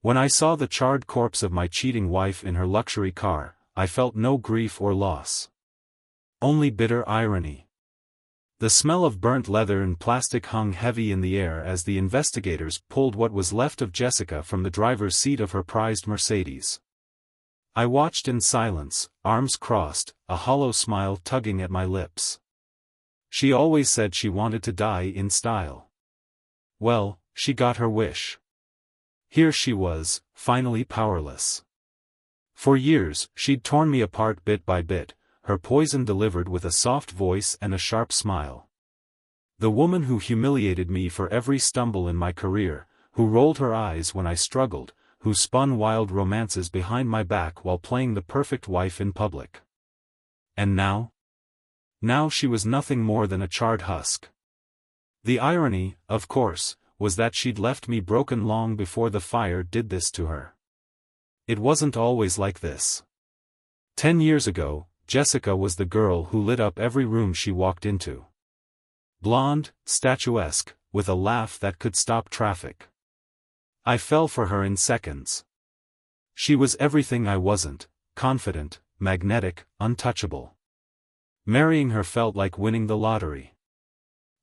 When I saw the charred corpse of my cheating wife in her luxury car, I felt no grief or loss. Only bitter irony. The smell of burnt leather and plastic hung heavy in the air as the investigators pulled what was left of Jessica from the driver's seat of her prized Mercedes. I watched in silence, arms crossed, a hollow smile tugging at my lips. She always said she wanted to die in style. Well, she got her wish. Here she was, finally powerless. For years, she'd torn me apart bit by bit, her poison delivered with a soft voice and a sharp smile. The woman who humiliated me for every stumble in my career, who rolled her eyes when I struggled, who spun wild romances behind my back while playing the perfect wife in public. And now? Now she was nothing more than a charred husk. The irony, of course, was that she'd left me broken long before the fire did this to her. It wasn't always like this. 10 years ago, Jessica was the girl who lit up every room she walked into. Blonde, statuesque, with a laugh that could stop traffic. I fell for her in seconds. She was everything I wasn't: confident, magnetic, untouchable. Marrying her felt like winning the lottery.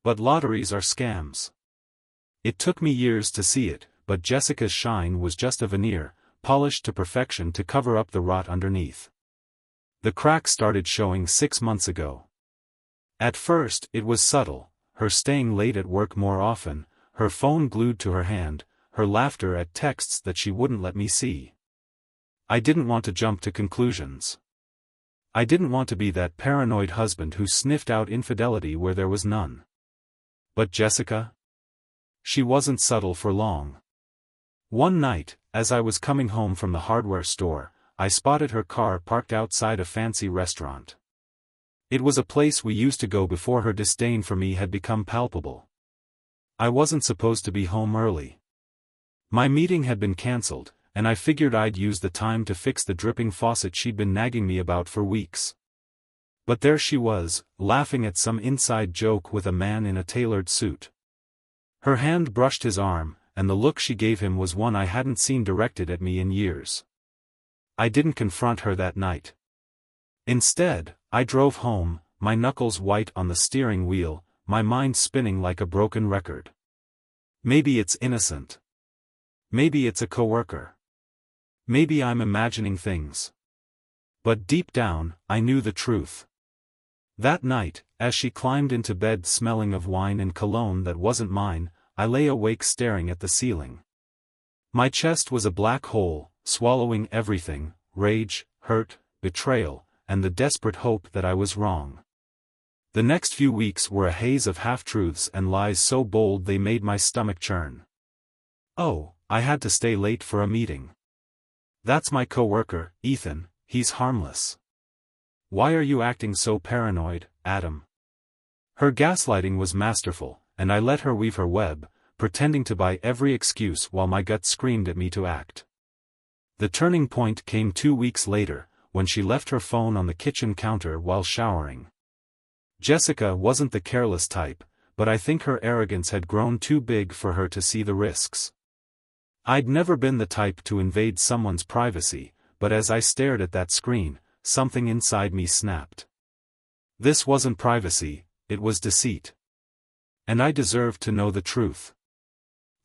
But lotteries are scams. It took me years to see it, but Jessica's shine was just a veneer, polished to perfection to cover up the rot underneath. The crack started showing 6 months ago. At first, it was subtle: her staying late at work more often, her phone glued to her hand, her laughter at texts that she wouldn't let me see. I didn't want to jump to conclusions. I didn't want to be that paranoid husband who sniffed out infidelity where there was none. But Jessica? She wasn't subtle for long. One night, as I was coming home from the hardware store, I spotted her car parked outside a fancy restaurant. It was a place we used to go before her disdain for me had become palpable. I wasn't supposed to be home early. My meeting had been cancelled, and I figured I'd use the time to fix the dripping faucet she'd been nagging me about for weeks. But there she was, laughing at some inside joke with a man in a tailored suit. Her hand brushed his arm, and the look she gave him was one I hadn't seen directed at me in years. I didn't confront her that night. Instead, I drove home, my knuckles white on the steering wheel, my mind spinning like a broken record. Maybe it's innocent. Maybe it's a coworker. Maybe I'm imagining things. But deep down, I knew the truth. That night, as she climbed into bed smelling of wine and cologne that wasn't mine, I lay awake staring at the ceiling. My chest was a black hole, swallowing everything: rage, hurt, betrayal, and the desperate hope that I was wrong. The next few weeks were a haze of half-truths and lies so bold they made my stomach churn. Oh, I had to stay late for a meeting. That's my coworker, Ethan, he's harmless. Why are you acting so paranoid, Adam? Her gaslighting was masterful, and I let her weave her web, pretending to buy every excuse while my gut screamed at me to act. The turning point came 2 weeks later, when she left her phone on the kitchen counter while showering. Jessica wasn't the careless type, but I think her arrogance had grown too big for her to see the risks. I'd never been the type to invade someone's privacy, but as I stared at that screen, something inside me snapped. This wasn't privacy, it was deceit. And I deserved to know the truth.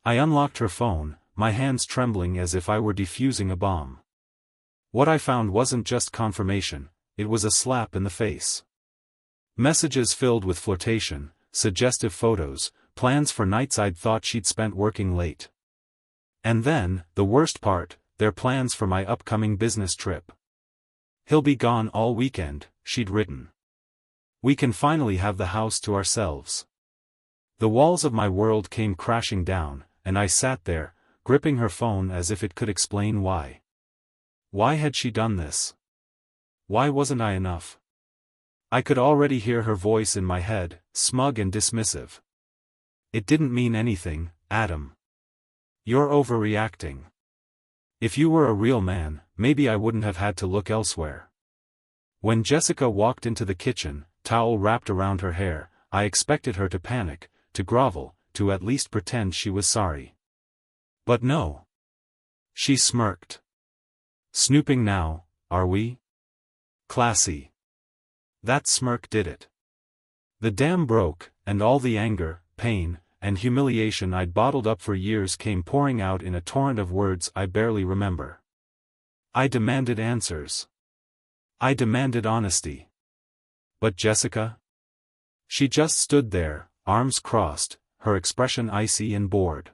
I unlocked her phone, my hands trembling as if I were defusing a bomb. What I found wasn't just confirmation, it was a slap in the face. Messages filled with flirtation, suggestive photos, plans for nights I'd thought she'd spent working late. And then, the worst part, their plans for my upcoming business trip. He'll be gone all weekend, she'd written. We can finally have the house to ourselves. The walls of my world came crashing down, and I sat there, gripping her phone as if it could explain why. Why had she done this? Why wasn't I enough? I could already hear her voice in my head, smug and dismissive. It didn't mean anything, Adam. You're overreacting. If you were a real man, maybe I wouldn't have had to look elsewhere. When Jessica walked into the kitchen, towel wrapped around her hair, I expected her to panic, to grovel, to at least pretend she was sorry. But no. She smirked. Snooping now, are we? Classy. That smirk did it. The dam broke, and all the anger, pain, and humiliation I'd bottled up for years came pouring out in a torrent of words I barely remember. I demanded answers. I demanded honesty. But Jessica? She just stood there, arms crossed, her expression icy and bored.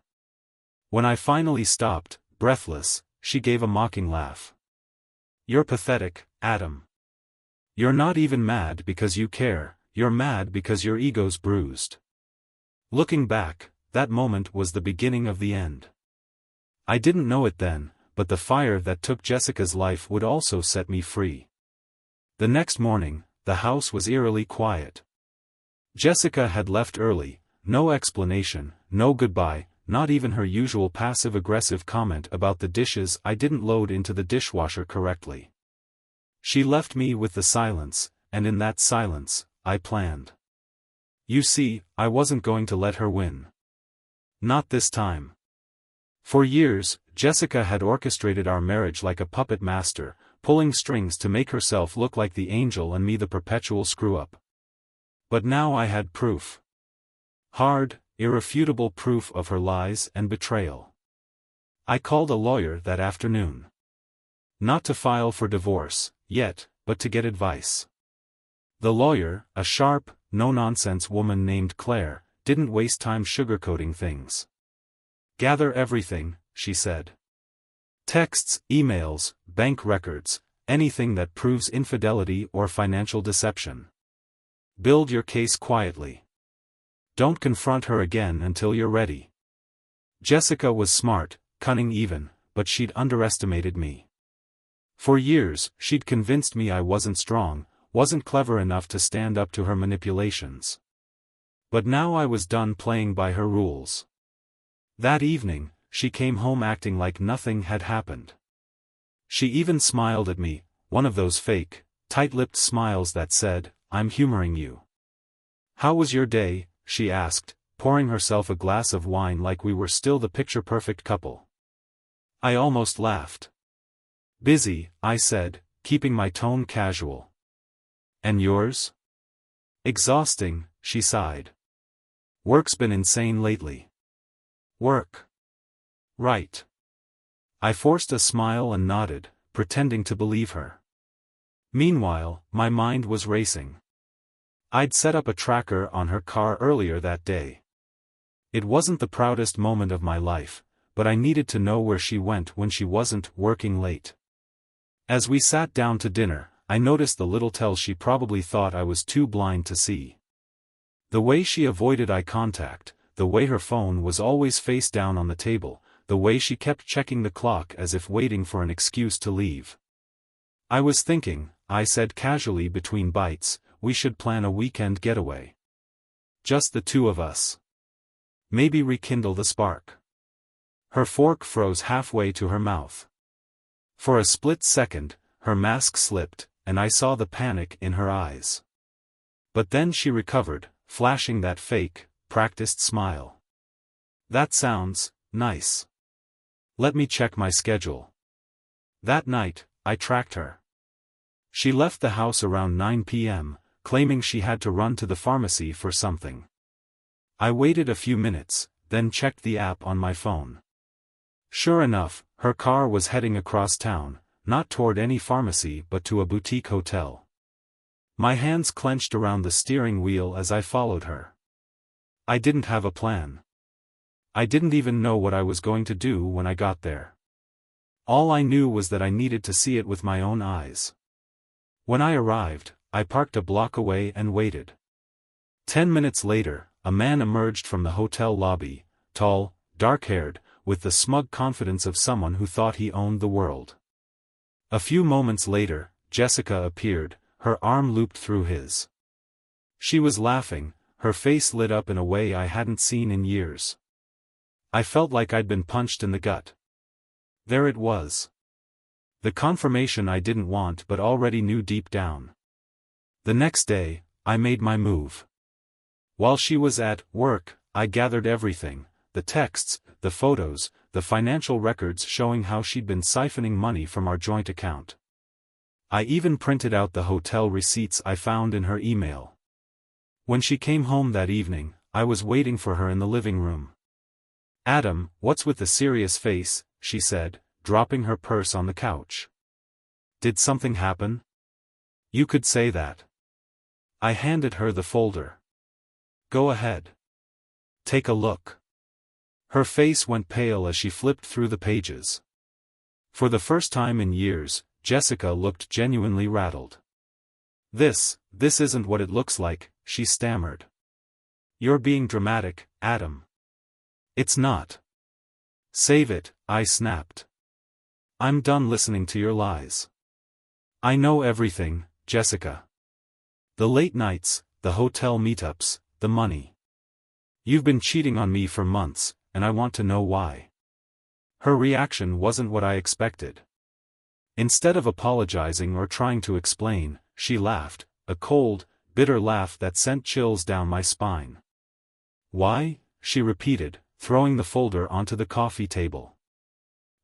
When I finally stopped, breathless, she gave a mocking laugh. You're pathetic, Adam. You're not even mad because you care, you're mad because your ego's bruised. Looking back, that moment was the beginning of the end. I didn't know it then, but the fire that took Jessica's life would also set me free. The next morning, the house was eerily quiet. Jessica had left early, no explanation, no goodbye, not even her usual passive-aggressive comment about the dishes I didn't load into the dishwasher correctly. She left me with the silence, and in that silence, I planned. You see, I wasn't going to let her win. Not this time. For years, Jessica had orchestrated our marriage like a puppet master, pulling strings to make herself look like the angel and me the perpetual screw-up. But now I had proof. Hard, irrefutable proof of her lies and betrayal. I called a lawyer that afternoon. Not to file for divorce, yet, but to get advice. The lawyer, a sharp, no-nonsense woman named Claire, didn't waste time sugarcoating things. Gather everything, she said. Texts, emails, bank records, anything that proves infidelity or financial deception. Build your case quietly. Don't confront her again until you're ready. Jessica was smart, cunning even, but she'd underestimated me. For years, she'd convinced me I wasn't strong, wasn't clever enough to stand up to her manipulations. But now I was done playing by her rules. That evening, she came home acting like nothing had happened. She even smiled at me, one of those fake, tight-lipped smiles that said, "I'm humoring you." "How was your day?" she asked, pouring herself a glass of wine like we were still the picture-perfect couple. I almost laughed. "Busy," I said, keeping my tone casual. "And yours?" "Exhausting," she sighed. "Work's been insane lately." "Work?" "Right." I forced a smile and nodded, pretending to believe her. Meanwhile, my mind was racing. I'd set up a tracker on her car earlier that day. It wasn't the proudest moment of my life, but I needed to know where she went when she wasn't working late. As we sat down to dinner, I noticed the little tells she probably thought I was too blind to see. The way she avoided eye contact, the way her phone was always face down on the table, the way she kept checking the clock as if waiting for an excuse to leave. "I was thinking," I said casually between bites, "we should plan a weekend getaway. Just the two of us. Maybe rekindle the spark." Her fork froze halfway to her mouth. For a split second, her mask slipped, and I saw the panic in her eyes. But then she recovered, flashing that fake, practiced smile. "That sounds nice. Let me check my schedule." That night, I tracked her. She left the house around 9 p.m., claiming she had to run to the pharmacy for something. I waited a few minutes, then checked the app on my phone. Sure enough, her car was heading across town, not toward any pharmacy but to a boutique hotel. My hands clenched around the steering wheel as I followed her. I didn't have a plan. I didn't even know what I was going to do when I got there. All I knew was that I needed to see it with my own eyes. When I arrived, I parked a block away and waited. 10 minutes later, a man emerged from the hotel lobby, tall, dark-haired, with the smug confidence of someone who thought he owned the world. A few moments later, Jessica appeared, her arm looped through his. She was laughing, her face lit up in a way I hadn't seen in years. I felt like I'd been punched in the gut. There it was. The confirmation I didn't want but already knew deep down. The next day, I made my move. While she was at work, I gathered everything, the texts, the photos, the financial records showing how she'd been siphoning money from our joint account. I even printed out the hotel receipts I found in her email. When she came home that evening, I was waiting for her in the living room. "Adam, what's with the serious face?" she said, dropping her purse on the couch. "Did something happen?" "You could say that." I handed her the folder. "Go ahead. Take a look." Her face went pale as she flipped through the pages. For the first time in years, Jessica looked genuinely rattled. This isn't what it looks like," she stammered. "You're being dramatic, Adam." "It's not." "Save it," I snapped. "I'm done listening to your lies." "I know everything, Jessica. The late nights, the hotel meetups, the money. You've been cheating on me for months, and I want to know why." Her reaction wasn't what I expected. Instead of apologizing or trying to explain, she laughed, a cold, bitter laugh that sent chills down my spine. "Why?" she repeated, throwing the folder onto the coffee table.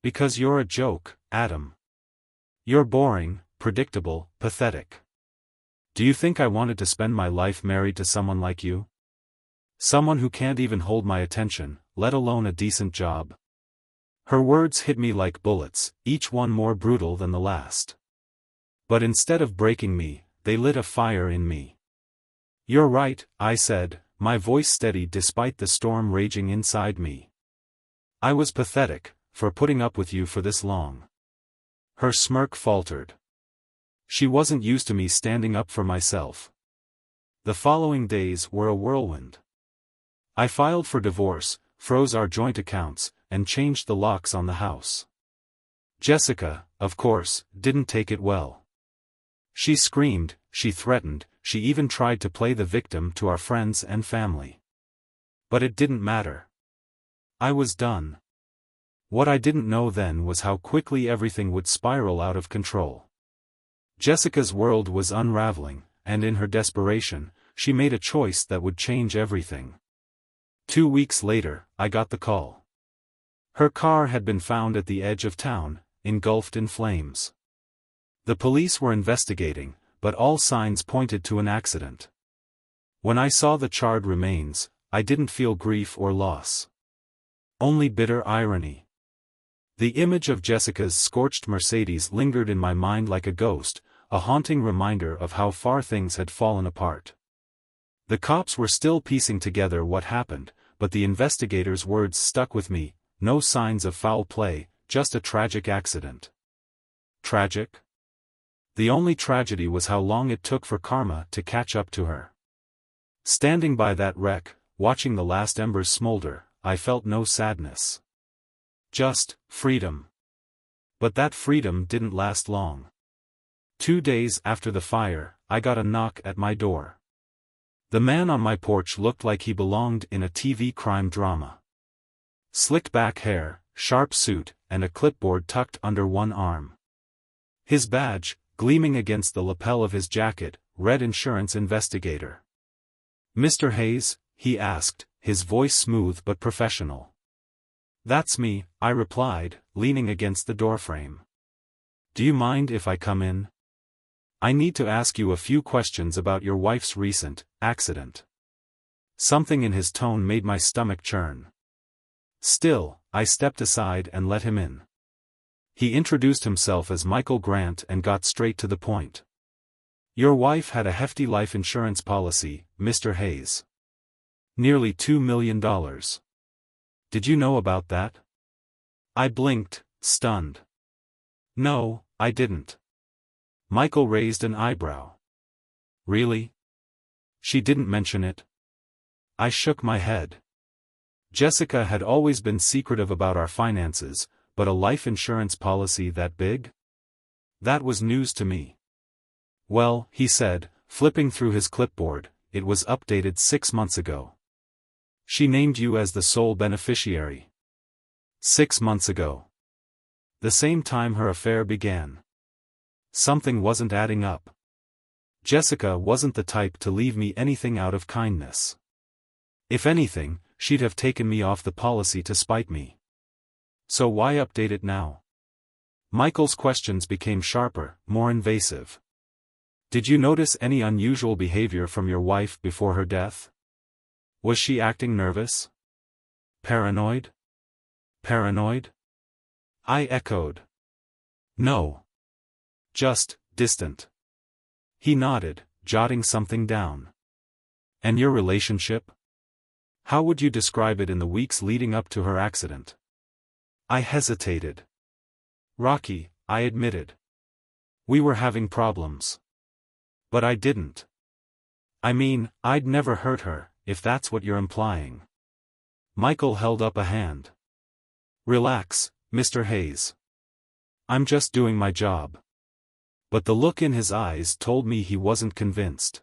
"Because you're a joke, Adam. You're boring, predictable, pathetic. Do you think I wanted to spend my life married to someone like you? Someone who can't even hold my attention, let alone a decent job?" Her words hit me like bullets, each one more brutal than the last. But instead of breaking me, they lit a fire in me. "You're right," I said, my voice steady despite the storm raging inside me. "I was pathetic, for putting up with you for this long." Her smirk faltered. She wasn't used to me standing up for myself. The following days were a whirlwind. I filed for divorce, froze our joint accounts, and changed the locks on the house. Jessica, of course, didn't take it well. She screamed, she threatened, she even tried to play the victim to our friends and family. But it didn't matter. I was done. What I didn't know then was how quickly everything would spiral out of control. Jessica's world was unraveling, and in her desperation, she made a choice that would change everything. 2 weeks later, I got the call. Her car had been found at the edge of town, engulfed in flames. The police were investigating, but all signs pointed to an accident. When I saw the charred remains, I didn't feel grief or loss. Only bitter irony. The image of Jessica's scorched Mercedes lingered in my mind like a ghost, a haunting reminder of how far things had fallen apart. The cops were still piecing together what happened, but the investigators' words stuck with me: no signs of foul play, just a tragic accident. Tragic? The only tragedy was how long it took for karma to catch up to her. Standing by that wreck, watching the last embers smolder, I felt no sadness. Just freedom. But that freedom didn't last long. 2 days after the fire, I got a knock at my door. The man on my porch looked like he belonged in a TV crime drama. Slick back hair, sharp suit, and a clipboard tucked under one arm. His badge, gleaming against the lapel of his jacket, read Insurance Investigator. "Mr. Hayes?" he asked, his voice smooth but professional. "That's me," I replied, leaning against the doorframe. "Do you mind if I come in? I need to ask you a few questions about your wife's recent accident." Something in his tone made my stomach churn. Still, I stepped aside and let him in. He introduced himself as Michael Grant and got straight to the point. "Your wife had a hefty life insurance policy, Mr. Hayes. Nearly $2 million. Did you know about that?" I blinked, stunned. "No, I didn't." Michael raised an eyebrow. "Really? She didn't mention it?" I shook my head. Jessica had always been secretive about our finances, but a life insurance policy that big? That was news to me. "Well," he said, flipping through his clipboard, "it was updated 6 months ago. She named you as the sole beneficiary. 6 months ago. The same time her affair began. Something wasn't adding up. Jessica wasn't the type to leave me anything out of kindness. If anything, she'd have taken me off the policy to spite me. So why update it now? Michael's questions became sharper, more invasive. Did you notice any unusual behavior from your wife before her death? Was she acting nervous? Paranoid? Paranoid? I echoed. No. Just distant. He nodded, jotting something down. And your relationship? How would you describe it in the weeks leading up to her accident? I hesitated. Rocky, I admitted. We were having problems. But I didn't. I mean, I'd never hurt her, if that's what you're implying. Michael held up a hand. Relax, Mr. Hayes. I'm just doing my job. But the look in his eyes told me he wasn't convinced.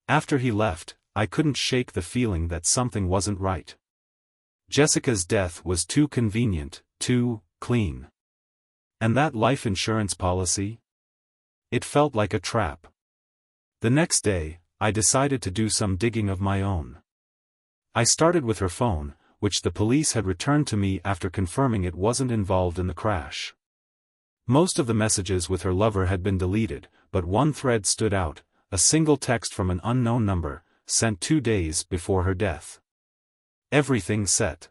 After he left, I couldn't shake the feeling that something wasn't right. Jessica's death was too convenient, too clean. And that life insurance policy? It felt like a trap. The next day, I decided to do some digging of my own. I started with her phone, which the police had returned to me after confirming it wasn't involved in the crash. Most of the messages with her lover had been deleted, but one thread stood out, a single text from an unknown number, sent 2 days before her death. Everything set.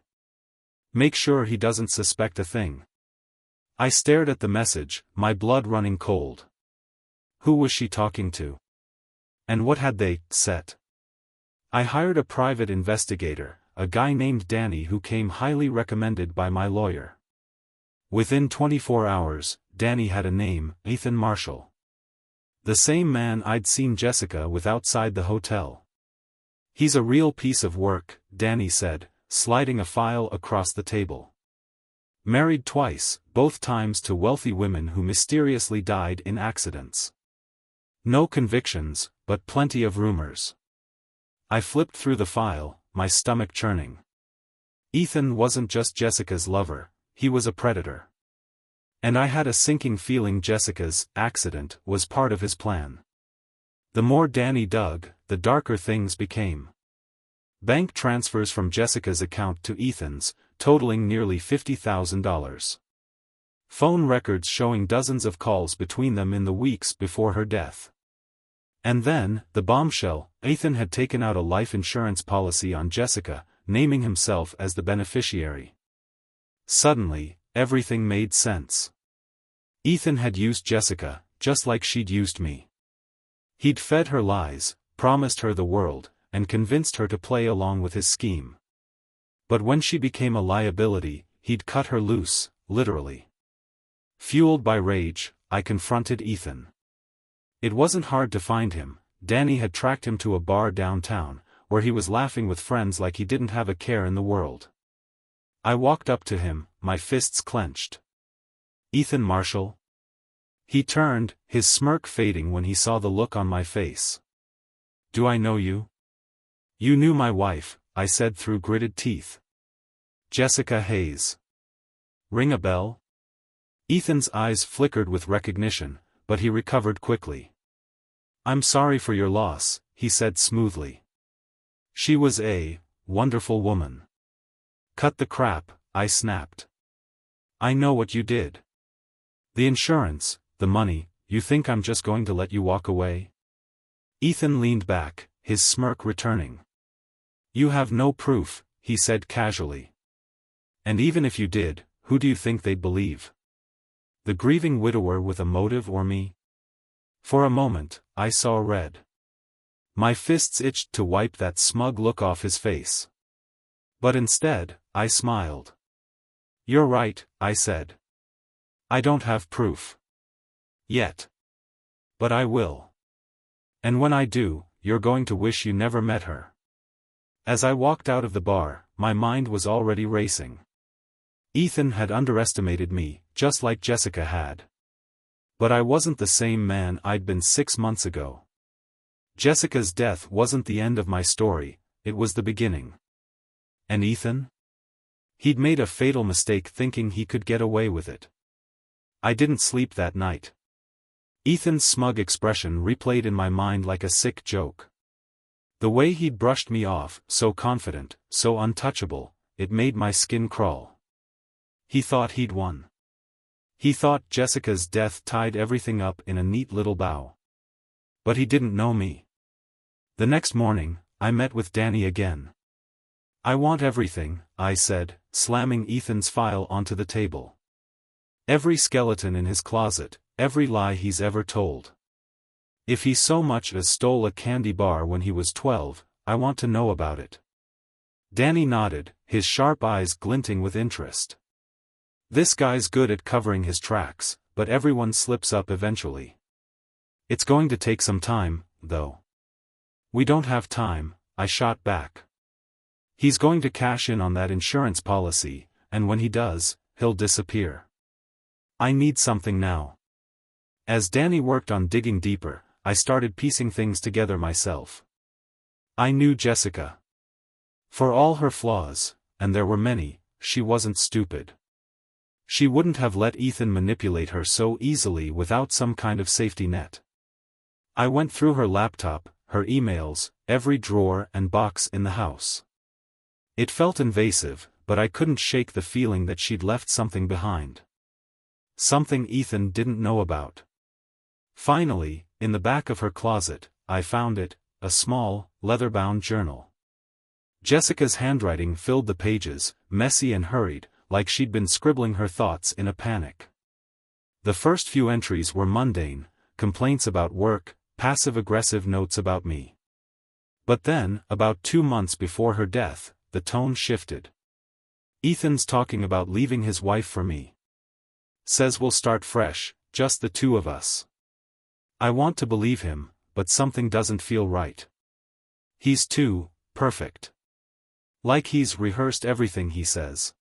Make sure he doesn't suspect a thing. I stared at the message, my blood running cold. Who was she talking to? And what had they set? I hired a private investigator, a guy named Danny who came highly recommended by my lawyer. Within 24 hours, Danny had a name, Ethan Marshall. The same man I'd seen Jessica with outside the hotel. He's a real piece of work, Danny said, sliding a file across the table. Married twice, both times to wealthy women who mysteriously died in accidents. No convictions, but plenty of rumors. I flipped through the file, my stomach churning. Ethan wasn't just Jessica's lover, he was a predator. And I had a sinking feeling Jessica's accident was part of his plan. The more Danny dug, the darker things became. Bank transfers from Jessica's account to Ethan's, totaling nearly $50,000. Phone records showing dozens of calls between them in the weeks before her death. And then, the bombshell, Ethan had taken out a life insurance policy on Jessica, naming himself as the beneficiary. Suddenly, everything made sense. Ethan had used Jessica, just like she'd used me. He'd fed her lies, promised her the world, and convinced her to play along with his scheme. But when she became a liability, he'd cut her loose, literally. Fueled by rage, I confronted Ethan. It wasn't hard to find him. Danny had tracked him to a bar downtown, where he was laughing with friends like he didn't have a care in the world. I walked up to him, my fists clenched. Ethan Marshall? He turned, his smirk fading when he saw the look on my face. Do I know you? You knew my wife, I said through gritted teeth. Jessica Hayes. Ring a bell? Ethan's eyes flickered with recognition, but he recovered quickly. I'm sorry for your loss, he said smoothly. She was a wonderful woman. Cut the crap, I snapped. I know what you did. The insurance, the money, you think I'm just going to let you walk away? Ethan leaned back, his smirk returning. You have no proof, he said casually. And even if you did, who do you think they'd believe? The grieving widower with a motive or me? For a moment, I saw red. My fists itched to wipe that smug look off his face. But instead, I smiled. You're right, I said. I don't have proof. Yet. But I will. And when I do, you're going to wish you never met her. As I walked out of the bar, my mind was already racing. Ethan had underestimated me, just like Jessica had. But I wasn't the same man I'd been 6 months ago. Jessica's death wasn't the end of my story, it was the beginning. And Ethan? He'd made a fatal mistake thinking he could get away with it. I didn't sleep that night. Ethan's smug expression replayed in my mind like a sick joke. The way he'd brushed me off, so confident, so untouchable, it made my skin crawl. He thought he'd won. He thought Jessica's death tied everything up in a neat little bow. But he didn't know me. The next morning, I met with Danny again. "I want everything," I said, slamming Ethan's file onto the table. "Every skeleton in his closet, every lie he's ever told. If he so much as stole a candy bar when he was 12, I want to know about it." Danny nodded, his sharp eyes glinting with interest. "This guy's good at covering his tracks, but everyone slips up eventually. It's going to take some time, though." "We don't have time," I shot back. "He's going to cash in on that insurance policy, and when he does, he'll disappear. I need something now." As Danny worked on digging deeper, I started piecing things together myself. I knew Jessica. For all her flaws, and there were many, she wasn't stupid. She wouldn't have let Ethan manipulate her so easily without some kind of safety net. I went through her laptop, her emails, every drawer and box in the house. It felt invasive, but I couldn't shake the feeling that she'd left something behind. Something Ethan didn't know about. Finally, in the back of her closet, I found it, a small, leather-bound journal. Jessica's handwriting filled the pages, messy and hurried, like she'd been scribbling her thoughts in a panic. The first few entries were mundane, complaints about work, passive-aggressive notes about me. But then, about 2 months before her death, the tone shifted. "Ethan's talking about leaving his wife for me. Says we'll start fresh, just the two of us." I want to believe him, but something doesn't feel right. He's too perfect. Like he's rehearsed everything he says.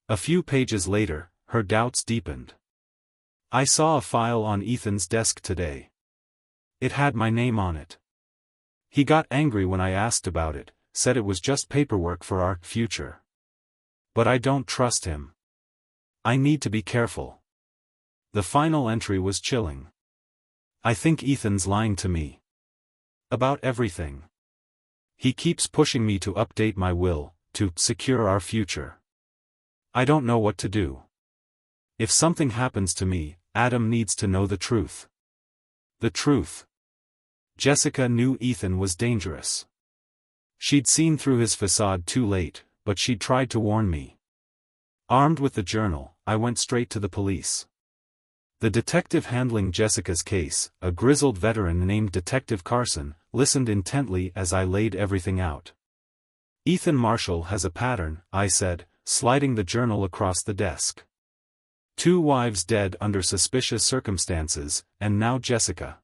A few pages later, her doubts deepened. "I saw a file on Ethan's desk today. It had my name on it. He got angry when I asked about it, said it was just paperwork for our future. But I don't trust him. I need to be careful." The final entry was chilling. "I think Ethan's lying to me. About everything. He keeps pushing me to update my will, to secure our future. I don't know what to do. If something happens to me, Adam needs to know the truth." The truth. Jessica knew Ethan was dangerous. She'd seen through his facade too late, but she'd tried to warn me. Armed with the journal, I went straight to the police. The detective handling Jessica's case, a grizzled veteran named Detective Carson, listened intently as I laid everything out. "Ethan Marshall has a pattern," I said, sliding the journal across the desk. 2 wives dead under suspicious circumstances, and now Jessica.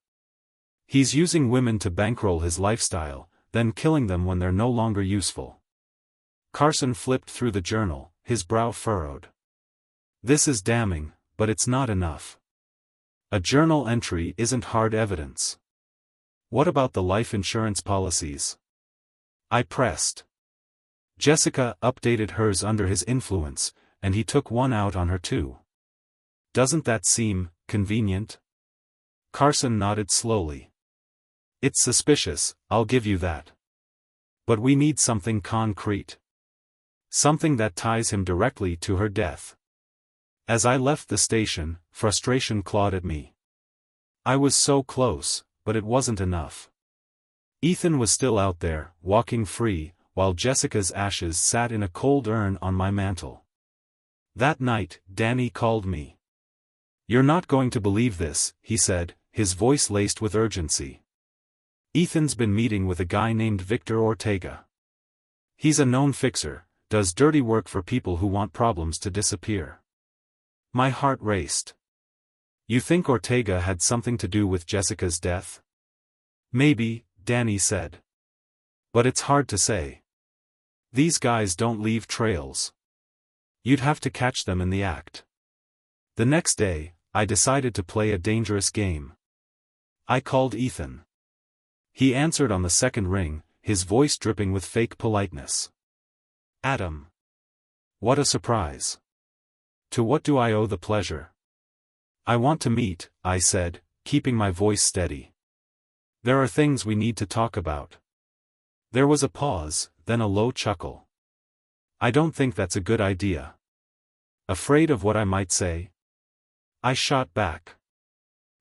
He's using women to bankroll his lifestyle, then killing them when they're no longer useful. Carson flipped through the journal, his brow furrowed. "This is damning, but it's not enough. A journal entry isn't hard evidence. What about the life insurance policies?" I pressed. "Jessica updated hers under his influence, and he took one out on her too. Doesn't that seem convenient?" Carson nodded slowly. "It's suspicious, I'll give you that. But we need something concrete. Something that ties him directly to her death." As I left the station, frustration clawed at me. I was so close, but it wasn't enough. Ethan was still out there, walking free, while Jessica's ashes sat in a cold urn on my mantel. That night, Danny called me. "You're not going to believe this," he said, his voice laced with urgency. "Ethan's been meeting with a guy named Victor Ortega. He's a known fixer, does dirty work for people who want problems to disappear." My heart raced. "You think Ortega had something to do with Jessica's death?" "Maybe," Danny said. "But it's hard to say. These guys don't leave trails. You'd have to catch them in the act." The next day, I decided to play a dangerous game. I called Ethan. He answered on the second ring, his voice dripping with fake politeness. "Adam." What a surprise. "To what do I owe the pleasure?" "I want to meet," I said, keeping my voice steady. "There are things we need to talk about." There was a pause, then a low chuckle. "I don't think that's a good idea." Afraid of what I might say? I shot back.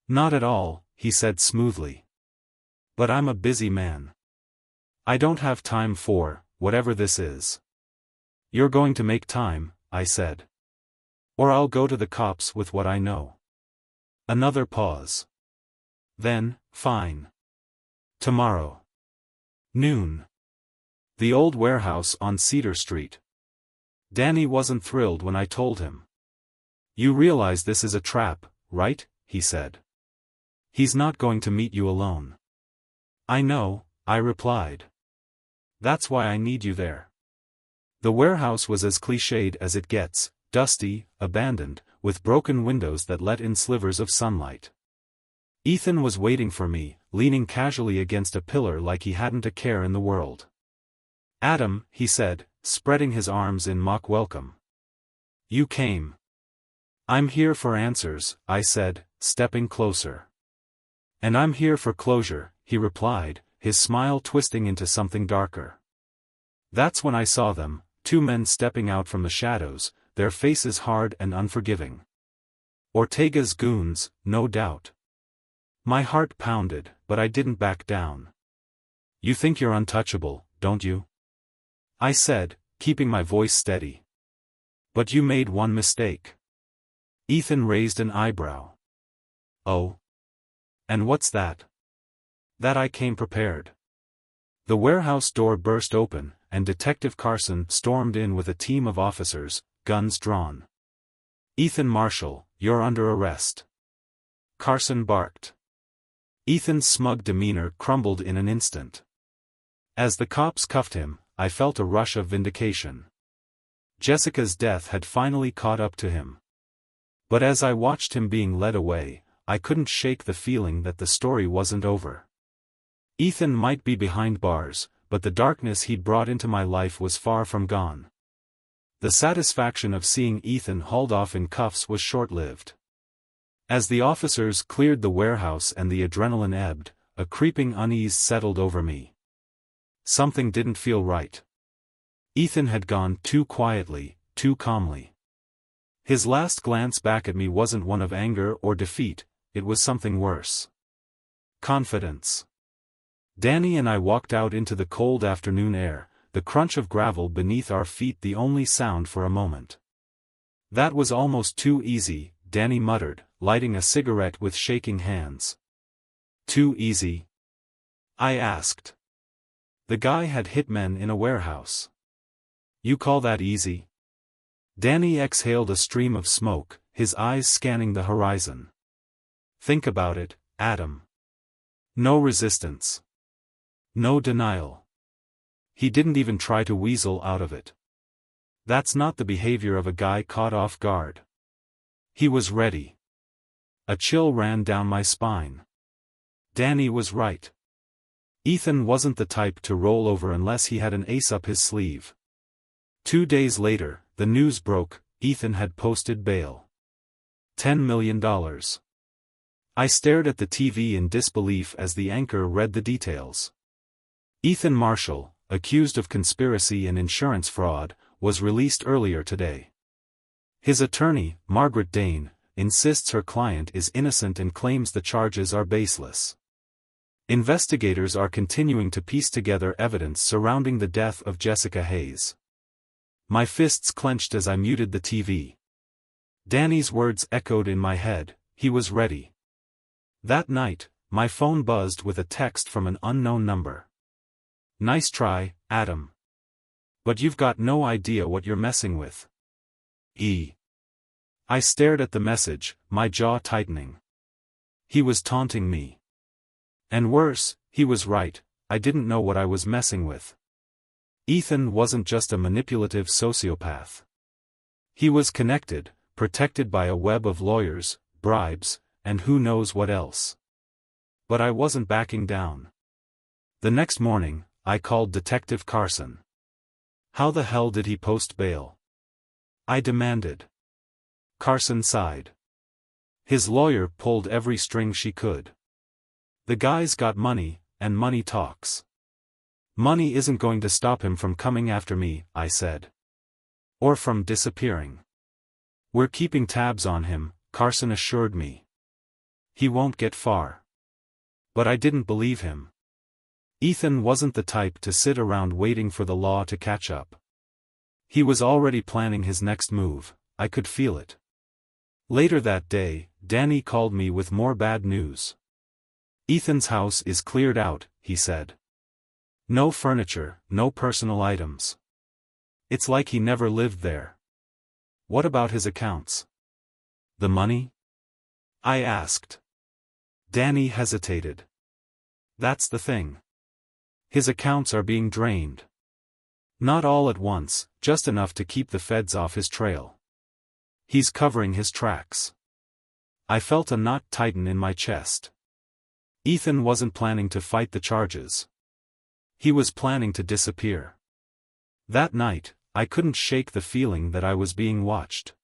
Not at all, he said smoothly. But I'm a busy man. I don't have time for, whatever this is. You're going to make time, I said. Or I'll go to the cops with what I know. Another pause. Then, fine. Tomorrow. Noon. The old warehouse on Cedar Street. Danny wasn't thrilled when I told him. You realize this is a trap, right? He said. He's not going to meet you alone. I know, I replied. That's why I need you there. The warehouse was as cliched as it gets, dusty, abandoned, with broken windows that let in slivers of sunlight. Ethan was waiting for me, leaning casually against a pillar like he hadn't a care in the world. Adam, he said, spreading his arms in mock welcome. You came. I'm here for answers, I said, stepping closer. And I'm here for closure, he replied, his smile twisting into something darker. That's when I saw them, two men stepping out from the shadows, their faces hard and unforgiving. Ortega's goons, no doubt. My heart pounded, but I didn't back down. You think you're untouchable, don't you? I said, keeping my voice steady. But you made one mistake. Ethan raised an eyebrow. Oh? And what's that? That I came prepared. The warehouse door burst open, and Detective Carson stormed in with a team of officers, guns drawn. Ethan Marshall, you're under arrest. Carson barked. Ethan's smug demeanor crumbled in an instant. As the cops cuffed him, I felt a rush of vindication. Jessica's death had finally caught up to him. But as I watched him being led away, I couldn't shake the feeling that the story wasn't over. Ethan might be behind bars, but the darkness he'd brought into my life was far from gone. The satisfaction of seeing Ethan hauled off in cuffs was short-lived. As the officers cleared the warehouse and the adrenaline ebbed, a creeping unease settled over me. Something didn't feel right. Ethan had gone too quietly, too calmly. His last glance back at me wasn't one of anger or defeat, it was something worse. Confidence. Danny and I walked out into the cold afternoon air, the crunch of gravel beneath our feet the only sound for a moment. That was almost too easy, Danny muttered, lighting a cigarette with shaking hands. Too easy? I asked. The guy had hit men in a warehouse. You call that easy? Danny exhaled a stream of smoke, his eyes scanning the horizon. Think about it, Adam. No resistance. No denial. He didn't even try to weasel out of it. That's not the behavior of a guy caught off guard. He was ready. A chill ran down my spine. Danny was right. Ethan wasn't the type to roll over unless he had an ace up his sleeve. 2 days later, the news broke, Ethan had posted bail. $10 million. I stared at the TV in disbelief as the anchor read the details. Ethan Marshall, accused of conspiracy and insurance fraud, was released earlier today. His attorney, Margaret Dane, insists her client is innocent and claims the charges are baseless. Investigators are continuing to piece together evidence surrounding the death of Jessica Hayes. My fists clenched as I muted the TV. Danny's words echoed in my head, he was ready. That night, my phone buzzed with a text from an unknown number. Nice try, Adam. But you've got no idea what you're messing with. I stared at the message, my jaw tightening. He was taunting me. And worse, he was right, I didn't know what I was messing with. Ethan wasn't just a manipulative sociopath. He was connected, protected by a web of lawyers, bribes, and who knows what else. But I wasn't backing down. The next morning, I called Detective Carson. How the hell did he post bail? I demanded. Carson sighed. His lawyer pulled every string she could. The guy's got money, and money talks. Money isn't going to stop him from coming after me, I said. Or from disappearing. "We're keeping tabs on him," Carson assured me. "He won't get far." But I didn't believe him. Ethan wasn't the type to sit around waiting for the law to catch up. He was already planning his next move, I could feel it. Later that day, Danny called me with more bad news. "Ethan's house is cleared out," he said. "No furniture, no personal items. It's like he never lived there." "What about his accounts? The money?" I asked. Danny hesitated. "That's the thing. His accounts are being drained. Not all at once, just enough to keep the feds off his trail. He's covering his tracks." I felt a knot tighten in my chest. Ethan wasn't planning to fight the charges. He was planning to disappear. That night, I couldn't shake the feeling that I was being watched.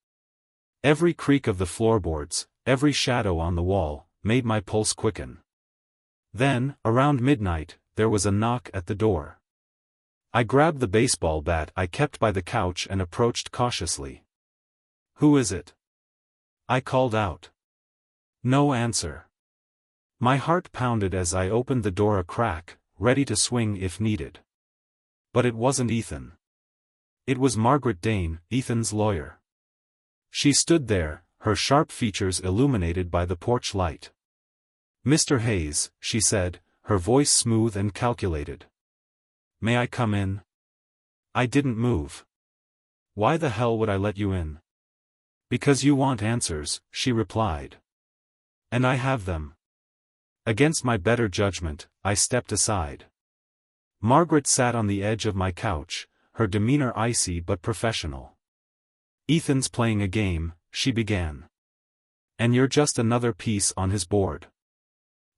Every creak of the floorboards, every shadow on the wall, made my pulse quicken. Then, around midnight, there was a knock at the door. I grabbed the baseball bat I kept by the couch and approached cautiously. "Who is it?" I called out. No answer. My heart pounded as I opened the door a crack, ready to swing if needed. But it wasn't Ethan. It was Margaret Dane, Ethan's lawyer. She stood there, her sharp features illuminated by the porch light. "Mr. Hayes," she said, her voice smooth and calculated. "May I come in?" I didn't move. "Why the hell would I let you in?" "Because you want answers," she replied. "And I have them." Against my better judgment, I stepped aside. Margaret sat on the edge of my couch, her demeanor icy but professional. "Ethan's playing a game," she began. "And you're just another piece on his board."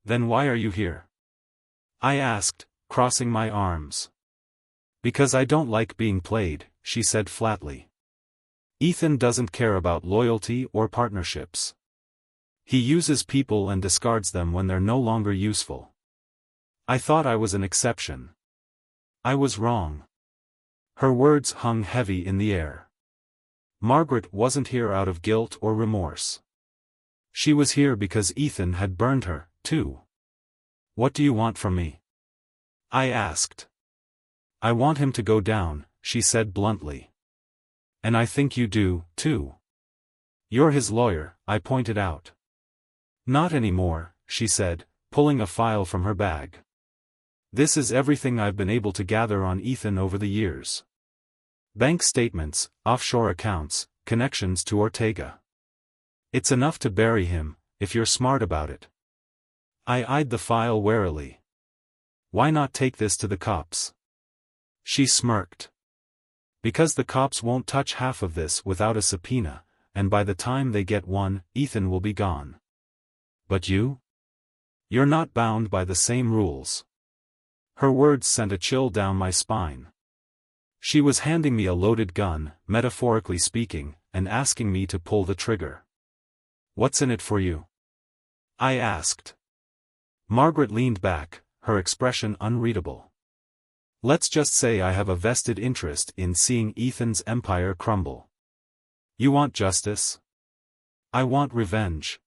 "Then why are you here?" I asked, crossing my arms. "Because I don't like being played," she said flatly. "Ethan doesn't care about loyalty or partnerships. He uses people and discards them when they're no longer useful. I thought I was an exception. I was wrong." Her words hung heavy in the air. Margaret wasn't here out of guilt or remorse. She was here because Ethan had burned her, too. "What do you want from me?" I asked. "I want him to go down," she said bluntly. "And I think you do, too." "You're his lawyer," I pointed out. "Not anymore," she said, pulling a file from her bag. "This is everything I've been able to gather on Ethan over the years. Bank statements, offshore accounts, connections to Ortega. It's enough to bury him, if you're smart about it." I eyed the file warily. "Why not take this to the cops?" She smirked. "Because the cops won't touch half of this without a subpoena, and by the time they get one, Ethan will be gone." "But you? You're not bound by the same rules." Her words sent a chill down my spine. She was handing me a loaded gun, metaphorically speaking, and asking me to pull the trigger. "What's in it for you?" I asked. Margaret leaned back, her expression unreadable. "Let's just say I have a vested interest in seeing Ethan's empire crumble." "You want justice?" "I want revenge.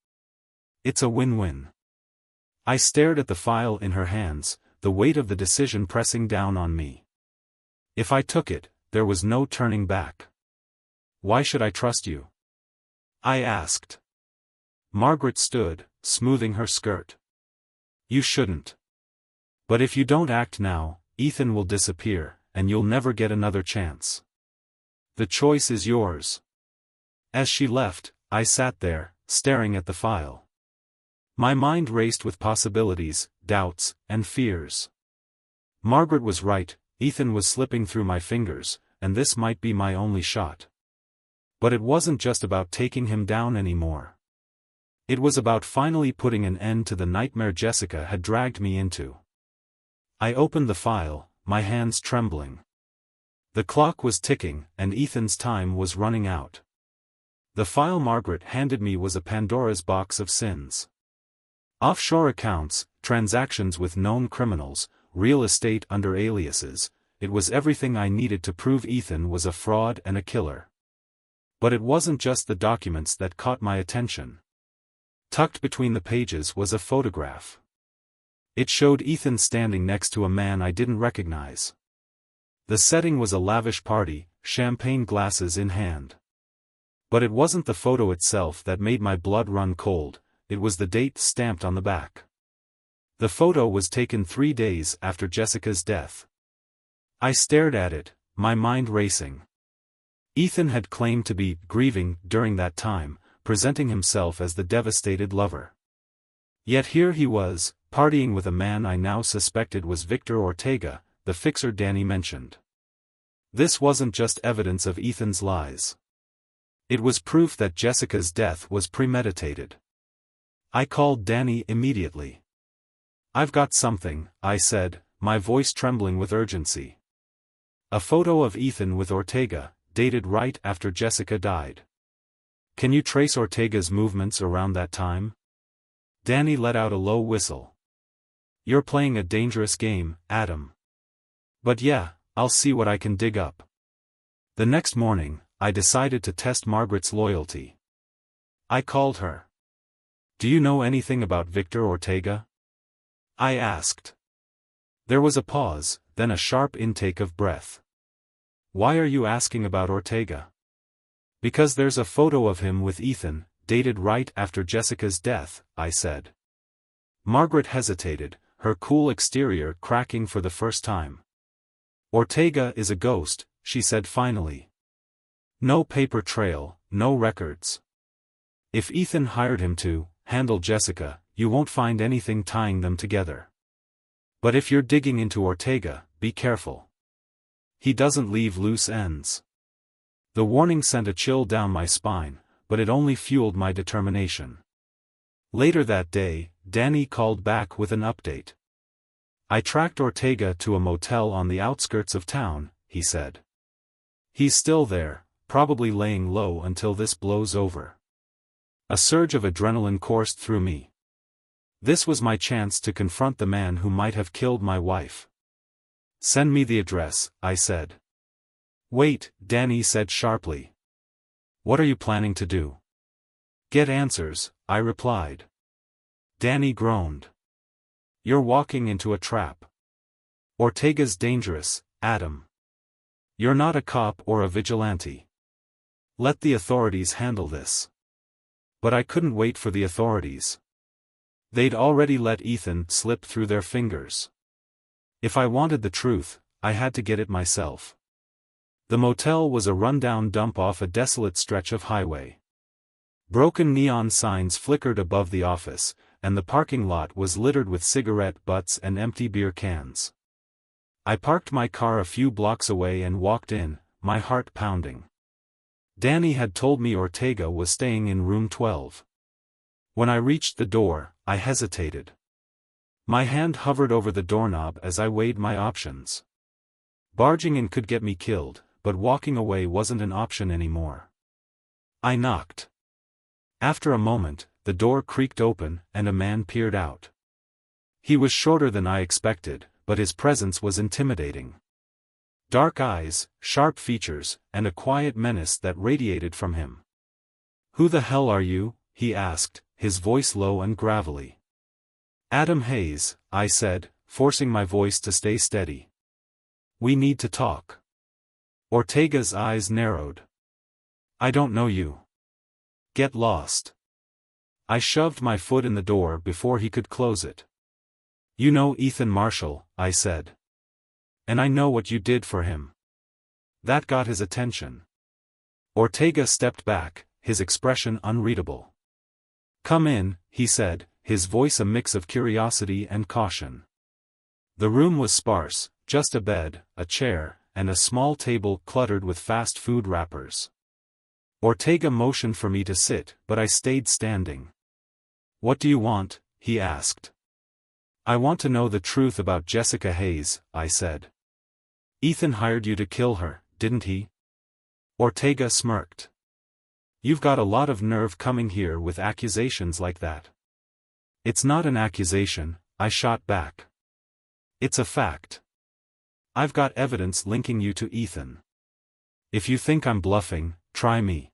It's a win-win." I stared at the file in her hands, the weight of the decision pressing down on me. If I took it, there was no turning back. "Why should I trust you?" I asked. Margaret stood, smoothing her skirt. "You shouldn't. But if you don't act now, Ethan will disappear, and you'll never get another chance. The choice is yours." As she left, I sat there, staring at the file. My mind raced with possibilities, doubts, and fears. Margaret was right, Ethan was slipping through my fingers, and this might be my only shot. But it wasn't just about taking him down anymore. It was about finally putting an end to the nightmare Jessica had dragged me into. I opened the file, my hands trembling. The clock was ticking, and Ethan's time was running out. The file Margaret handed me was a Pandora's box of sins. Offshore accounts, transactions with known criminals, real estate under aliases, it was everything I needed to prove Ethan was a fraud and a killer. But it wasn't just the documents that caught my attention. Tucked between the pages was a photograph. It showed Ethan standing next to a man I didn't recognize. The setting was a lavish party, champagne glasses in hand. But it wasn't the photo itself that made my blood run cold, it was the date stamped on the back. The photo was taken 3 days after Jessica's death. I stared at it, my mind racing. Ethan had claimed to be grieving during that time, presenting himself as the devastated lover. Yet here he was, partying with a man I now suspected was Victor Ortega, the fixer Danny mentioned. This wasn't just evidence of Ethan's lies. It was proof that Jessica's death was premeditated. I called Danny immediately. "I've got something," I said, my voice trembling with urgency. "A photo of Ethan with Ortega, dated right after Jessica died. Can you trace Ortega's movements around that time?" Danny let out a low whistle. "You're playing a dangerous game, Adam. But yeah, I'll see what I can dig up." The next morning, I decided to test Margaret's loyalty. I called her. "Do you know anything about Victor Ortega?" I asked. There was a pause, then a sharp intake of breath. "Why are you asking about Ortega?" "Because there's a photo of him with Ethan, dated right after Jessica's death," I said. Margaret hesitated, her cool exterior cracking for the first time. "Ortega is a ghost," she said finally. "No paper trail, no records. If Ethan hired him to handle Jessica, you won't find anything tying them together. But if you're digging into Ortega, be careful. He doesn't leave loose ends." The warning sent a chill down my spine, but it only fueled my determination. Later that day, Danny called back with an update. "I tracked Ortega to a motel on the outskirts of town," he said. "He's still there, probably laying low until this blows over." A surge of adrenaline coursed through me. This was my chance to confront the man who might have killed my wife. "Send me the address," I said. "Wait," Danny said sharply. "What are you planning to do?" "Get answers," I replied. Danny groaned. "You're walking into a trap. Ortega's dangerous, Adam. You're not a cop or a vigilante. Let the authorities handle this." But I couldn't wait for the authorities. They'd already let Ethan slip through their fingers. If I wanted the truth, I had to get it myself. The motel was a rundown dump off a desolate stretch of highway. Broken neon signs flickered above the office, and the parking lot was littered with cigarette butts and empty beer cans. I parked my car a few blocks away and walked in, my heart pounding. Danny had told me Ortega was staying in room 12. When I reached the door, I hesitated. My hand hovered over the doorknob as I weighed my options. Barging in could get me killed, but walking away wasn't an option anymore. I knocked. After a moment, the door creaked open, and a man peered out. He was shorter than I expected, but his presence was intimidating. Dark eyes, sharp features, and a quiet menace that radiated from him. "Who the hell are you?" he asked, his voice low and gravelly. "Adam Hayes," I said, forcing my voice to stay steady. "We need to talk." Ortega's eyes narrowed. "I don't know you. Get lost." I shoved my foot in the door before he could close it. "You know Ethan Marshall," I said. "And I know what you did for him." That got his attention. Ortega stepped back, his expression unreadable. "Come in," he said, his voice a mix of curiosity and caution. The room was sparse, just a bed, a chair, and a small table cluttered with fast food wrappers. Ortega motioned for me to sit, but I stayed standing. "What do you want?" he asked. "I want to know the truth about Jessica Hayes," I said. "Ethan hired you to kill her, didn't he?" Ortega smirked. "You've got a lot of nerve coming here with accusations like that." "It's not an accusation," I shot back. "It's a fact. I've got evidence linking you to Ethan. If you think I'm bluffing, try me."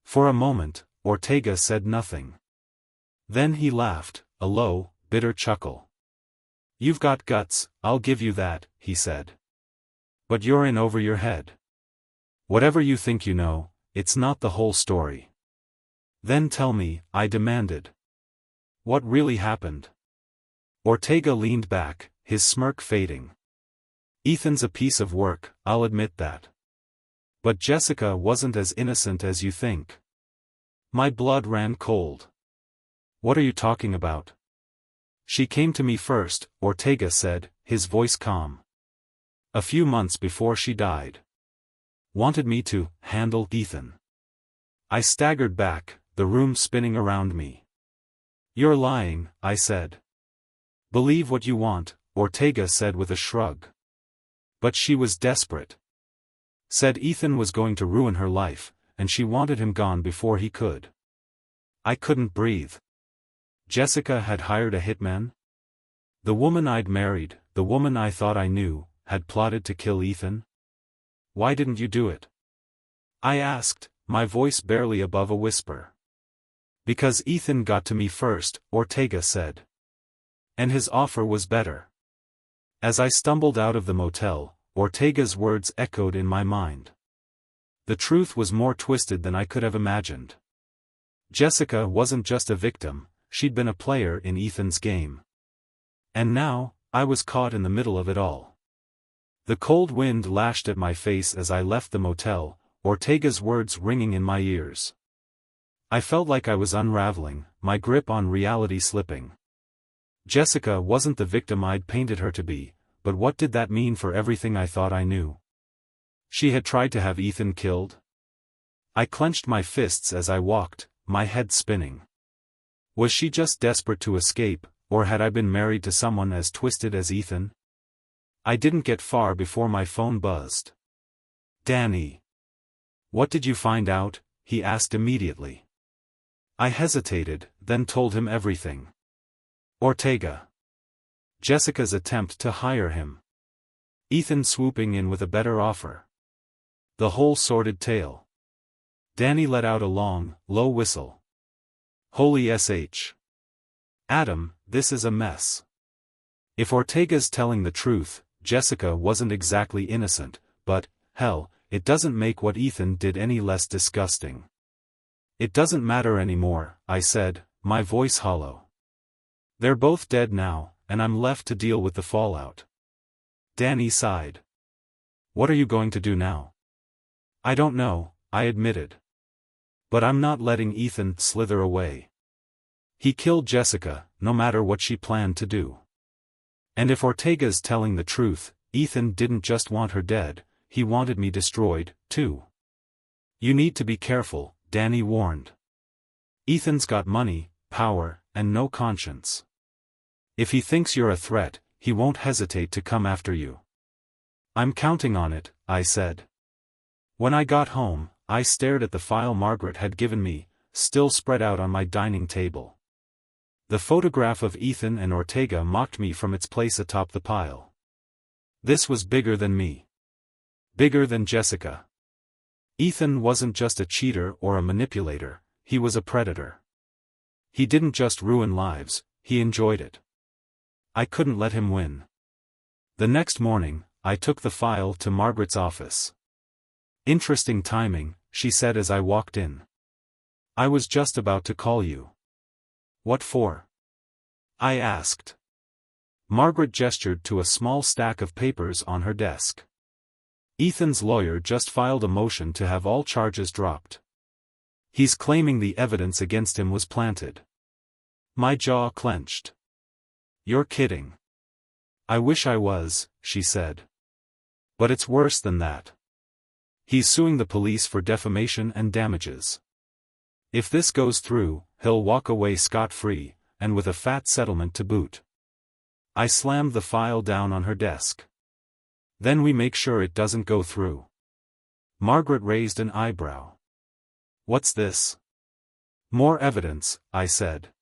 For a moment, Ortega said nothing. Then he laughed, a low, bitter chuckle. "You've got guts, I'll give you that," he said. "But you're in over your head. Whatever you think you know, it's not the whole story." "Then tell me," I demanded. "What really happened?" Ortega leaned back, his smirk fading. "Ethan's a piece of work, I'll admit that. But Jessica wasn't as innocent as you think." My blood ran cold. "What are you talking about?" "She came to me first," Ortega said, his voice calm. "A few months before she died. Wanted me to handle Ethan." I staggered back, the room spinning around me. "You're lying," I said. "Believe what you want," Ortega said with a shrug. "But she was desperate. Said Ethan was going to ruin her life, and she wanted him gone before he could." I couldn't breathe. Jessica had hired a hitman? The woman I'd married, the woman I thought I knew, had plotted to kill Ethan? "Why didn't you do it?" I asked, my voice barely above a whisper. "Because Ethan got to me first," Ortega said. "And his offer was better." As I stumbled out of the motel, Ortega's words echoed in my mind. The truth was more twisted than I could have imagined. Jessica wasn't just a victim, she'd been a player in Ethan's game. And now, I was caught in the middle of it all. The cold wind lashed at my face as I left the motel, Ortega's words ringing in my ears. I felt like I was unraveling, my grip on reality slipping. Jessica wasn't the victim I'd painted her to be, but what did that mean for everything I thought I knew? She had tried to have Ethan killed? I clenched my fists as I walked, my head spinning. Was she just desperate to escape, or had I been married to someone as twisted as Ethan? I didn't get far before my phone buzzed. "Danny. What did you find out?" he asked immediately. I hesitated, then told him everything. Ortega. Jessica's attempt to hire him. Ethan swooping in with a better offer. The whole sordid tale. Danny let out a long, low whistle. "Holy sh. Adam, this is a mess." If Ortega's telling the truth, Jessica wasn't exactly innocent, but, hell, it doesn't make what Ethan did any less disgusting. "It doesn't matter anymore," I said, my voice hollow. "They're both dead now, and I'm left to deal with the fallout." Danny sighed. "What are you going to do now?" "I don't know," I admitted. "But I'm not letting Ethan slither away. He killed Jessica, no matter what she planned to do. And if Ortega's telling the truth, Ethan didn't just want her dead, he wanted me destroyed, too." "You need to be careful," Danny warned. "Ethan's got money, power, and no conscience. If he thinks you're a threat, he won't hesitate to come after you." "I'm counting on it," I said. When I got home, I stared at the file Margaret had given me, still spread out on my dining table. The photograph of Ethan and Ortega mocked me from its place atop the pile. This was bigger than me. Bigger than Jessica. Ethan wasn't just a cheater or a manipulator, he was a predator. He didn't just ruin lives, he enjoyed it. I couldn't let him win. The next morning, I took the file to Margaret's office. "Interesting timing," she said as I walked in. "I was just about to call you." "What for?" I asked. Margaret gestured to a small stack of papers on her desk. "Ethan's lawyer just filed a motion to have all charges dropped. He's claiming the evidence against him was planted." My jaw clenched. "You're kidding." "I wish I was," she said. "But it's worse than that. He's suing the police for defamation and damages. If this goes through, he'll walk away scot-free, and with a fat settlement to boot." I slammed the file down on her desk. "Then we make sure it doesn't go through." Margaret raised an eyebrow. "What's this?" "More evidence," I said.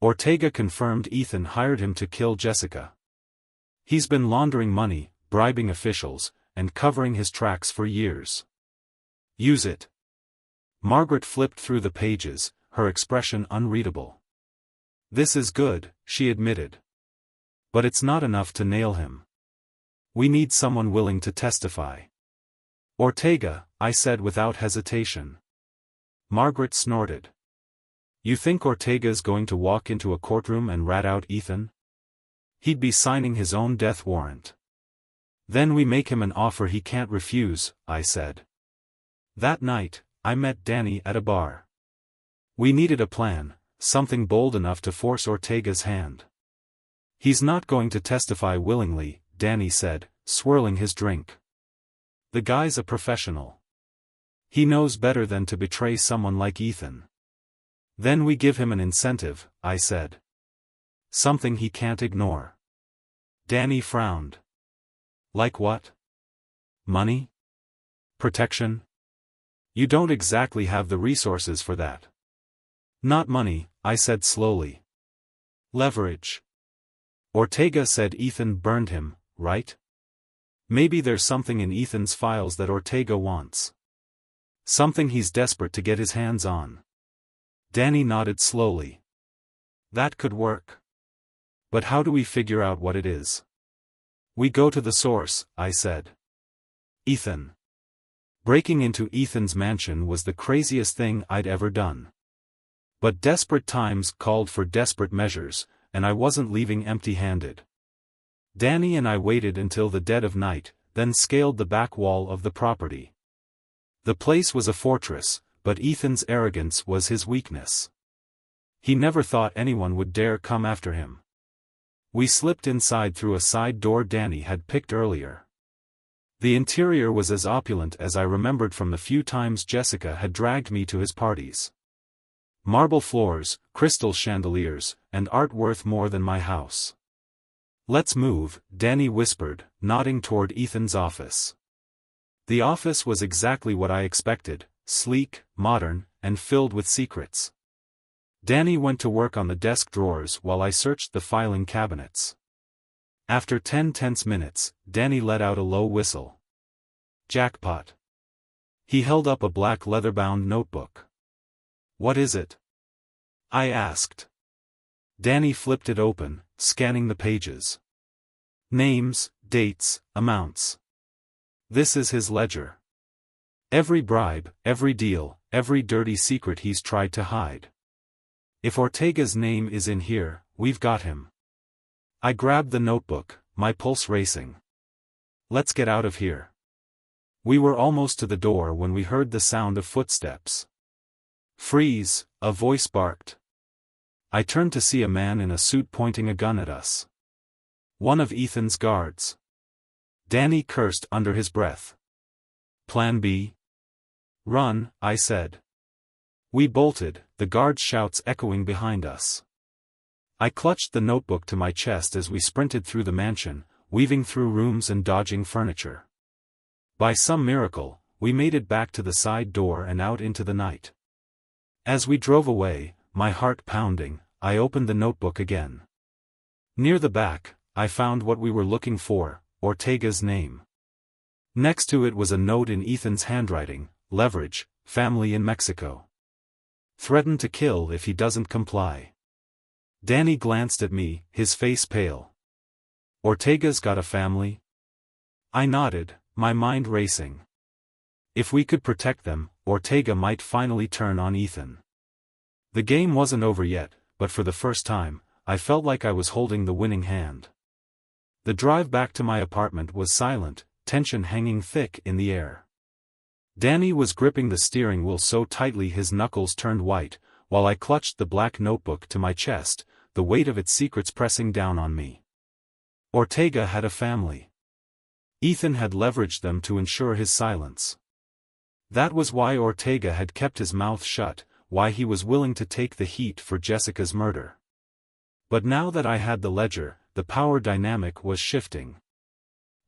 "Ortega confirmed Ethan hired him to kill Jessica. He's been laundering money, bribing officials, and covering his tracks for years. Use it." Margaret flipped through the pages, her expression unreadable. "This is good," she admitted. "But it's not enough to nail him. We need someone willing to testify." "Ortega," I said without hesitation. Margaret snorted. "You think Ortega's going to walk into a courtroom and rat out Ethan? He'd be signing his own death warrant." "Then we make him an offer he can't refuse," I said. That night, I met Danny at a bar. We needed a plan, something bold enough to force Ortega's hand. "He's not going to testify willingly," Danny said, swirling his drink. "The guy's a professional. He knows better than to betray someone like Ethan." "Then we give him an incentive," I said. "Something he can't ignore." Danny frowned. "Like what? Money? Protection? You don't exactly have the resources for that." "Not money," I said slowly. "Leverage. Ortega said Ethan burned him, right? Maybe there's something in Ethan's files that Ortega wants. Something he's desperate to get his hands on." Danny nodded slowly. "That could work. But how do we figure out what it is?" "We go to the source," I said. Ethan. Breaking into Ethan's mansion was the craziest thing I'd ever done. But desperate times called for desperate measures, and I wasn't leaving empty-handed. Danny and I waited until the dead of night, then scaled the back wall of the property. The place was a fortress, but Ethan's arrogance was his weakness. He never thought anyone would dare come after him. We slipped inside through a side door Danny had picked earlier. The interior was as opulent as I remembered from the few times Jessica had dragged me to his parties. Marble floors, crystal chandeliers, and art worth more than my house. "Let's move," Danny whispered, nodding toward Ethan's office. The office was exactly what I expected, sleek, modern, and filled with secrets. Danny went to work on the desk drawers while I searched the filing cabinets. After 10 tense minutes, Danny let out a low whistle. "Jackpot." He held up a black leather-bound notebook. "What is it?" I asked. Danny flipped it open, scanning the pages. "Names, dates, amounts. This is his ledger. Every bribe, every deal, every dirty secret he's tried to hide. If Ortega's name is in here, we've got him." I grabbed the notebook, my pulse racing. "Let's get out of here." We were almost to the door when we heard the sound of footsteps. "Freeze," a voice barked. I turned to see a man in a suit pointing a gun at us. One of Ethan's guards. Danny cursed under his breath. "Plan B?" "Run," I said. We bolted, the guard's shouts echoing behind us. I clutched the notebook to my chest as we sprinted through the mansion, weaving through rooms and dodging furniture. By some miracle, we made it back to the side door and out into the night. As we drove away, my heart pounding, I opened the notebook again. Near the back, I found what we were looking for, Ortega's name. Next to it was a note in Ethan's handwriting: "Leverage, family in Mexico. Threaten to kill if he doesn't comply." Danny glanced at me, his face pale. "Ortega's got a family?" I nodded, my mind racing. If we could protect them, Ortega might finally turn on Ethan. The game wasn't over yet, but for the first time, I felt like I was holding the winning hand. The drive back to my apartment was silent, tension hanging thick in the air. Danny was gripping the steering wheel so tightly his knuckles turned white, while I clutched the black notebook to my chest, the weight of its secrets pressing down on me. Ortega had a family. Ethan had leveraged them to ensure his silence. That was why Ortega had kept his mouth shut, why he was willing to take the heat for Jessica's murder. But now that I had the ledger, the power dynamic was shifting.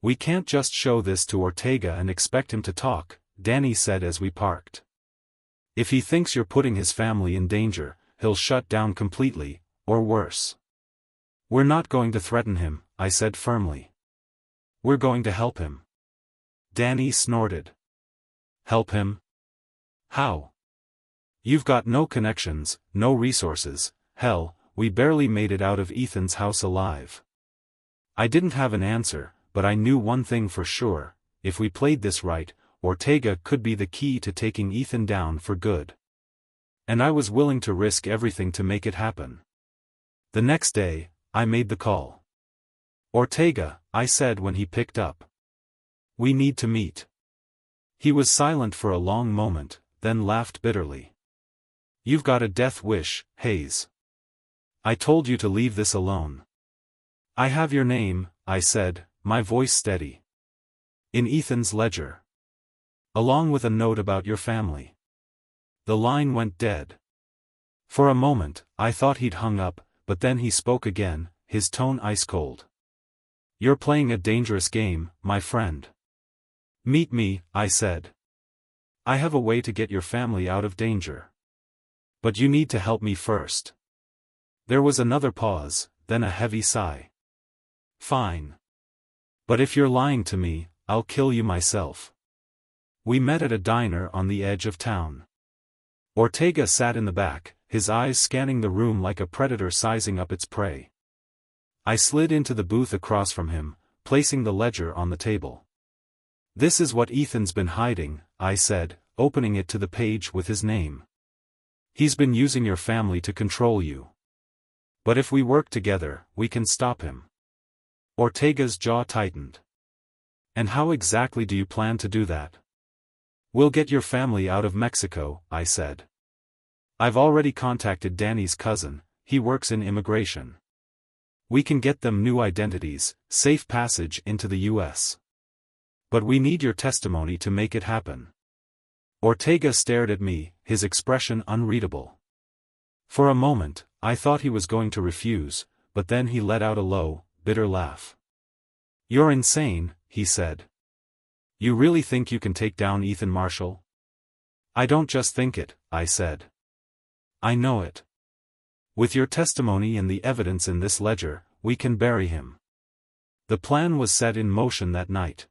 "We can't just show this to Ortega and expect him to talk," Danny said as we parked. "If he thinks you're putting his family in danger, he'll shut down completely, or worse." "We're not going to threaten him," I said firmly. "We're going to help him." Danny snorted. "Help him? How?" You've got no connections, no resources, hell, we barely made it out of Ethan's house alive. I didn't have an answer, but I knew one thing for sure: if we played this right, Ortega could be the key to taking Ethan down for good. And I was willing to risk everything to make it happen. The next day, I made the call. "Ortega," I said when he picked up. "We need to meet." He was silent for a long moment, then laughed bitterly. "You've got a death wish, Hayes. I told you to leave this alone." "I have your name," I said, my voice steady. "In Ethan's ledger. Along with a note about your family." The line went dead. For a moment, I thought he'd hung up, but then he spoke again, his tone ice-cold. "You're playing a dangerous game, my friend." "Meet me," I said. "I have a way to get your family out of danger. But you need to help me first." There was another pause, then a heavy sigh. "Fine. But if you're lying to me, I'll kill you myself." We met at a diner on the edge of town. Ortega sat in the back, his eyes scanning the room like a predator sizing up its prey. I slid into the booth across from him, placing the ledger on the table. "This is what Ethan's been hiding," I said, opening it to the page with his name. "He's been using your family to control you. But if we work together, we can stop him." Ortega's jaw tightened. "And how exactly do you plan to do that?" "We'll get your family out of Mexico," I said. "I've already contacted Danny's cousin, he works in immigration. We can get them new identities, safe passage into the U.S. But we need your testimony to make it happen." Ortega stared at me, his expression unreadable. For a moment, I thought he was going to refuse, but then he let out a low, bitter laugh. "You're insane," he said. "You really think you can take down Ethan Marshall?" "I don't just think it," I said. "I know it. With your testimony and the evidence in this ledger, we can bury him." The plan was set in motion that night.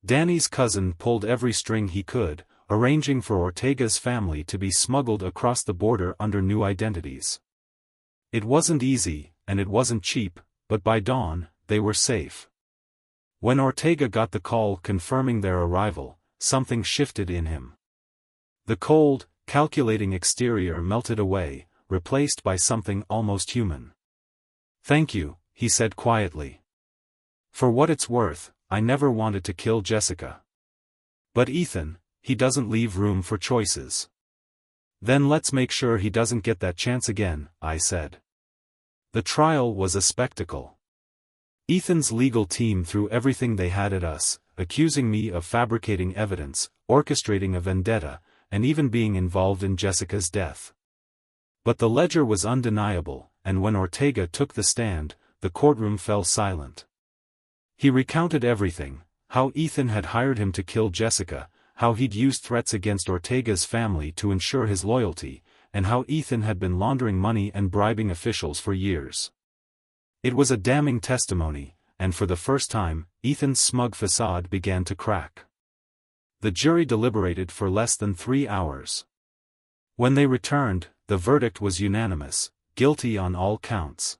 Danny's cousin pulled every string he could, arranging for Ortega's family to be smuggled across the border under new identities. It wasn't easy, and it wasn't cheap, but by dawn, they were safe. When Ortega got the call confirming their arrival, something shifted in him. The cold, calculating exterior melted away, replaced by something almost human. "Thank you," he said quietly. "For what it's worth, I never wanted to kill Jessica. But Ethan, he doesn't leave room for choices." "Then let's make sure he doesn't get that chance again," I said. The trial was a spectacle. Ethan's legal team threw everything they had at us, accusing me of fabricating evidence, orchestrating a vendetta, and even being involved in Jessica's death. But the ledger was undeniable, and when Ortega took the stand, the courtroom fell silent. He recounted everything: how Ethan had hired him to kill Jessica, how he'd used threats against Ortega's family to ensure his loyalty, and how Ethan had been laundering money and bribing officials for years. It was a damning testimony, and for the first time, Ethan's smug facade began to crack. The jury deliberated for less than 3 hours. When they returned, the verdict was unanimous: guilty on all counts.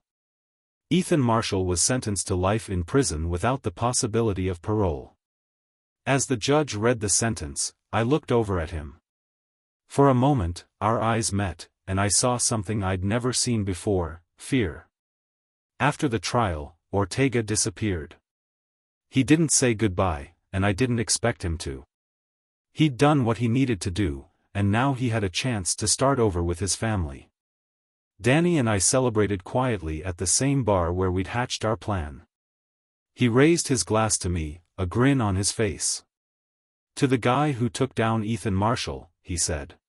Ethan Marshall was sentenced to life in prison without the possibility of parole. As the judge read the sentence, I looked over at him. For a moment, our eyes met, and I saw something I'd never seen before: fear. After the trial, Ortega disappeared. He didn't say goodbye, and I didn't expect him to. He'd done what he needed to do, and now he had a chance to start over with his family. Danny and I celebrated quietly at the same bar where we'd hatched our plan. He raised his glass to me, a grin on his face. "To the guy who took down Ethan Marshall," he said.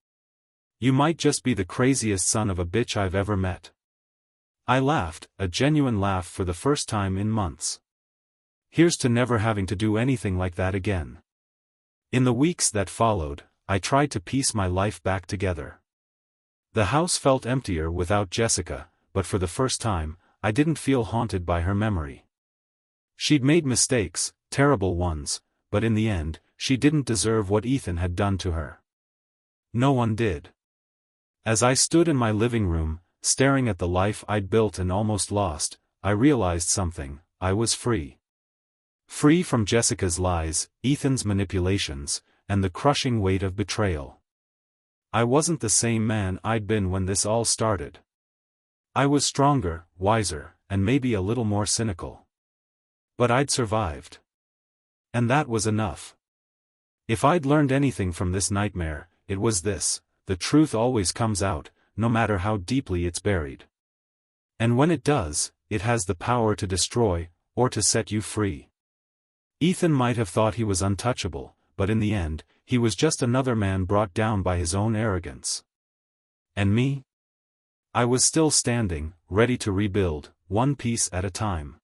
"You might just be the craziest son of a bitch I've ever met." I laughed, a genuine laugh for the first time in months. Here's to never having to do anything like that again. In the weeks that followed, I tried to piece my life back together. The house felt emptier without Jessica, but for the first time, I didn't feel haunted by her memory. She'd made mistakes, terrible ones, but in the end, she didn't deserve what Ethan had done to her. No one did. As I stood in my living room, staring at the life I'd built and almost lost, I realized something: I was free. Free from Jessica's lies, Ethan's manipulations, and the crushing weight of betrayal. I wasn't the same man I'd been when this all started. I was stronger, wiser, and maybe a little more cynical. But I'd survived. And that was enough. If I'd learned anything from this nightmare, it was this: the truth always comes out, no matter how deeply it's buried. And when it does, it has the power to destroy, or to set you free. Ethan might have thought he was untouchable, but in the end, he was just another man brought down by his own arrogance. And me? I was still standing, ready to rebuild, one piece at a time.